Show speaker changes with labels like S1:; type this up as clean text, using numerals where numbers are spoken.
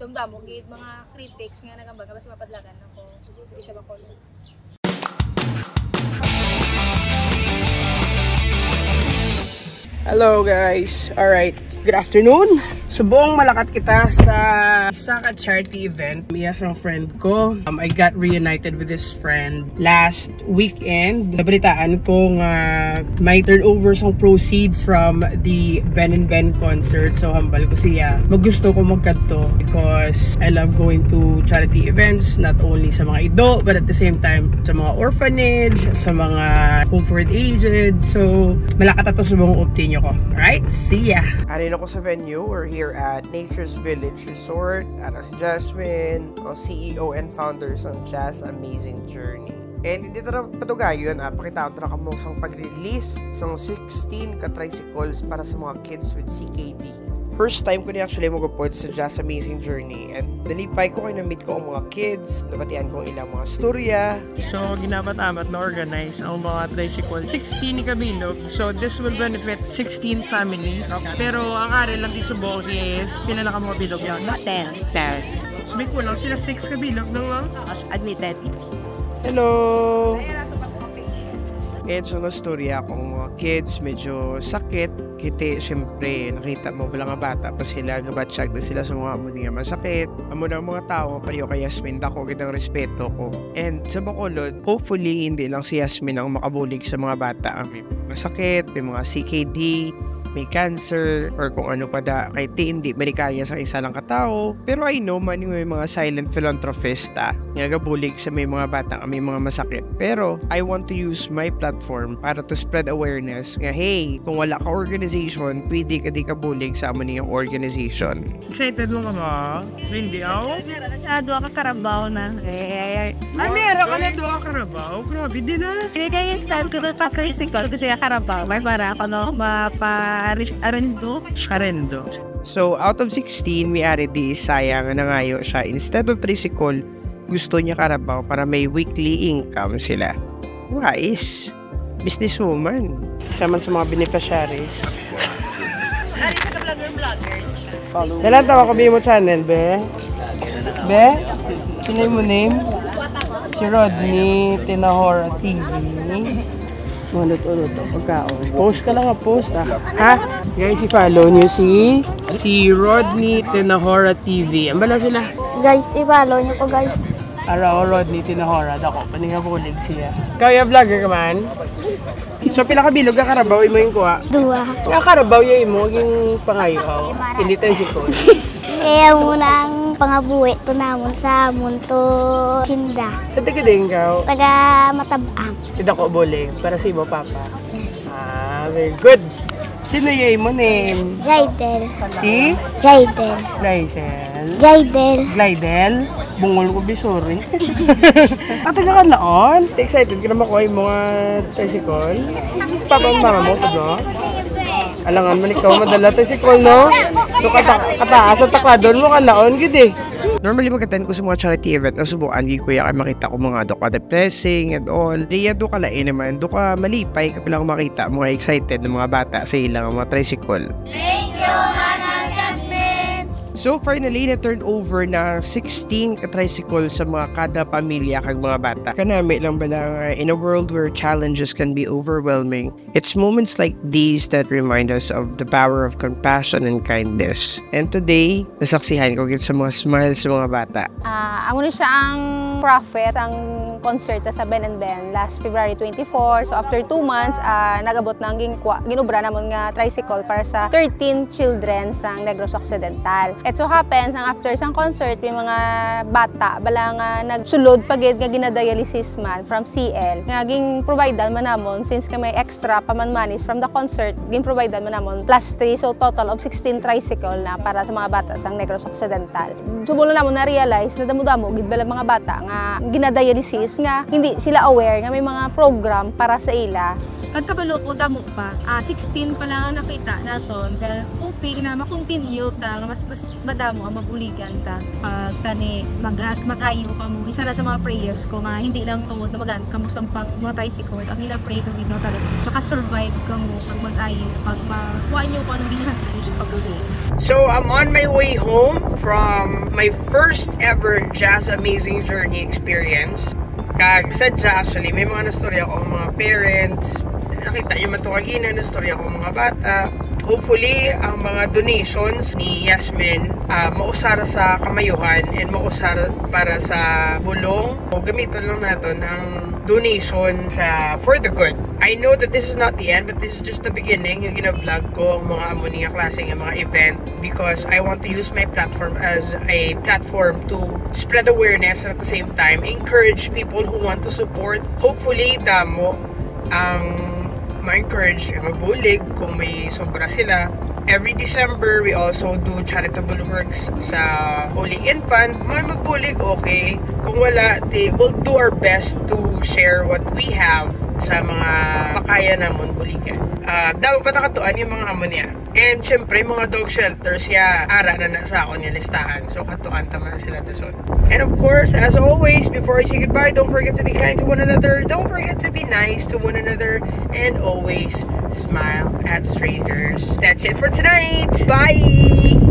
S1: dumdamo gid mga critics nga nagambaga basta mapadlagan ako. Isa ba ko?
S2: Hello guys! Alright, good afternoon! Subong malakat kita sa isa ka charity event. May isang friend ko. I got reunited with this friend last weekend. Nabalitaan ko nga may turnover sa proceeds from the Ben and Ben concert. So hambal ko siya. Magusto ko magkadto because I love going to charity events, not only sa mga adult but at the same time sa mga orphanage, sa mga home for the aged. So malakat ato subong opinion ko. Alright, see ya! Arin ako sa venue. We're here at Nature's Village Resort. At si Jasmine, ang CEO and founders ng Jazz Amazing Journey. And hindi na patugayon, pakita ko na kamo sa pag-release ng 16 ka-tricycles para sa mga kids with CKD. First time ko na actually mag-upod sa Jazz Amazing Journey and nalipay ko kayo na-meet ko ang mga kids, nabatian ko ang ilang mga storya. So, ginabat-abat na organize ang mga tricycle. 16 ni Kabilog. So, this will benefit 16 families. Pero, ang aral lang di subong is, pinala ka mga bilog yan?
S3: 10. 10.
S2: So, may kulang sila 6 Kabilog na
S3: Admitted.
S2: Hello! And so, na-storya akong mga kids, medyo sakit. Kiti, siyempre, nakita mo pala nga bata pa sila, gabatsyag na sila sa mga amuni nga masakit. Amo na mga tao, pariyo kay Yasmin, dako kitang respeto ko. And sa Bacolod, hopefully, hindi lang si Yasmin ang makabulig sa mga bata. May masakit, may mga CKD, may cancer, or kung ano pa da, kahit hindi malikaya sa isa lang katao. Pero I know man yung may mga silent philanthropist nga gabulig sa may mga bata may mga masakit. Pero I want to use my platform para to spread awareness nga hey, kung wala ka organization, pwede ka di kabulig sa aman yung organization. Excited mo ka ba? Hindi ako?
S3: Meron na siya, doon ka karabaw na.
S2: Meron ka na doon ka karabaw? Grabe din na.
S3: Hindi kayo yung stand ko na pa-tricycle ko siya karabaw. May para ako no, Arendo.
S2: So, out of 16, we added this. Sayang na ngayon siya. Instead of tricycle, gusto niya karabaw para may weekly income sila. Wise. Businesswoman. Sama sa mga beneficiaries. Kailan tawa ko mo channel, be? Be? Sino mo name? Si Rodney Tinahora TV. Ulot-ulot pagkaon. Post ka lang post Ha? Guys, i-follow nyo si Rodney Tinahora TV. Ang bala sila?
S4: Guys, i-follow nyo po guys.
S2: Araw Rodney Tinahora. Dako, paningabulig siya. Kaya vlogger ka man? So, pila ka bilog ka karabaw, imo yung kuha?
S4: 2.
S2: Kaya karabaw yung imo, yung pangayaw. Hindi tayo si Cole.
S4: Kaya muna ang pangabuhi to namon sa munto hinda.
S2: Sa taga-ding ka?
S4: Taga Matabang.
S2: Tidak ko bole, para sa iba papa. Very good. Sino yung mo name?
S4: Jaidel.
S2: Si?
S4: Jaidel.
S2: Glidel.
S4: Jaidel.
S2: Glidel? Bungol ko bisuri. Taga ka laon? Excited ka na makuha yung mga tricycle? Papa ang mama mo, no? Alangan man ikaw madala tricycle, no? So kataas at takladon mo ka laon, gid eh. Normally mag-attend ko sa mga charity event na subukan ko kuya kay makita ko mga do ka depressing and all. Riya do ka lain naman, do ka malipay ka lang makita mga excited ng mga bata sa ilang mga tricycle. Thank you, Manang Jasmine! So finally, na-turn over na 16 ka-tricycle sa mga kada pamilya kag mga bata. Kanami lang ba lang, in a world where challenges can be overwhelming, it's moments like these that remind us of the power of compassion and kindness. And today, nasaksihan ko sa mga smiles sa mga bata.
S1: Amo na siya ang prophet ang concert sa Ben and Ben last February 24. So after 2 months, nagabot na ang ginubra namon nga tricycle para sa 13 children sa Negros Occidental. It so happens, ang after sang concert, may mga bata bala nga nagsulod pagid nga ginadialysis man from CL. Nga ging providean man namon since may extra pamanmanis from the concert, ging providean man namon plus 3, so total of 16 tricycle na para sa mga bata sang Negros Occidental. Subulo namon na realize na damo-damo gid bala mga bata nga ginadialysis nga hindi sila aware nga may mga program para sa ila.
S5: Pagkabalo ko damo pa, 16 pa lang nakita naton, pero okay na makontinue ta, mas madamo ang mabuligan ta. Pag tani magayo ka mo, isa na sa mga prayers ko nga hindi lang tungod na magan ka mo sa mga tricycle, ang nila pray kung ino talaga makasurvive ka mo pag mag-ayo, pag makuha nyo kung anong ginagawa sa pag-uli.
S2: So I'm on my way home from my first ever Jazz Amazing Journey experience. Kag sadya actually, may mga nastorya akong mga parents, nakita yung matuwaginan, nastorya akong mga bata. Hopefully, ang mga donations ni Yasmin mausara sa kamayuhan and mausara para sa bulong. O gamitin lang natin ang donation sa for the good. I know that this is not the end, but this is just the beginning. Yung gina-vlog ko ang mga amo niya klaseng yung mga event because I want to use my platform as a platform to spread awareness and at the same time encourage people who want to support. Hopefully, damo ang ma-encourage, magbulig kung may sobra sila. Every December, we also do charitable works sa Holy Infant. May magbulig, okay. Kung wala, we'll do our best to share what we have sa mga makaya namon buligan. Dapat patakatuan yung mga amo niya. And syempre, mga dog shelters, ara na sa ako niya listahan. So, katuan tama na sila tason. And of course, as always, before I say goodbye, don't forget to be kind to one another. Don't forget to be nice to one another. And always smile at strangers. That's it for tonight. Bye!